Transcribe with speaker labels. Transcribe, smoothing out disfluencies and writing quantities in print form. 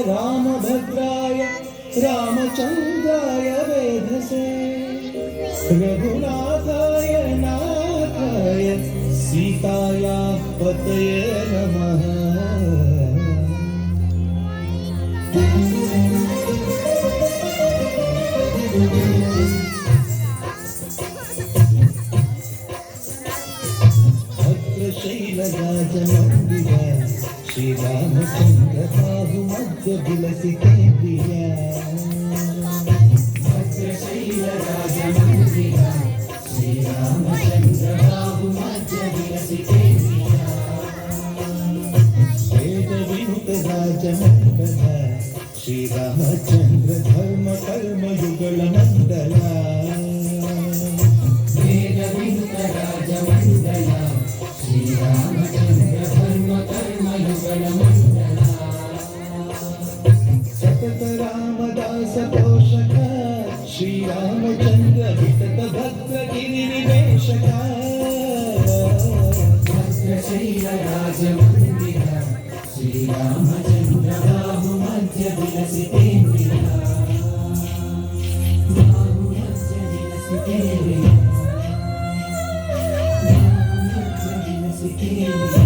Speaker 1: रामभद्राय रामचन्द्राय वेधसे रघुनाथाय नाथाय सीतायाः पतये नमः। भद्रशैलराजमन्दिर श्रीरामचन्द्र बाहुमध्य विलसिते प्रिया। भद्रशैलराजमन्दिर श्रीरामचन्द्र बाहुमध्य विलसिते प्रिया। वेदविनुतराजमण्डल श्रीरामचन्द्र धर्म कर्म युगल मण्डला। वेदविनुतराजमण्डल श्रीरामचन्द्र धर्म कर्म युगल मण्डला। सतत रामदास पोषक श्रीरामचन्द्र वितत भद्र गिरिनिवेशक। भद्रशैलराजमन्दिर श्रीरामचन्द्र बाहुमध्य विलसिते प्रिया। बाहुमध्य विलसिते प्रिया। बाहुमध्य विलसिते प्रिया।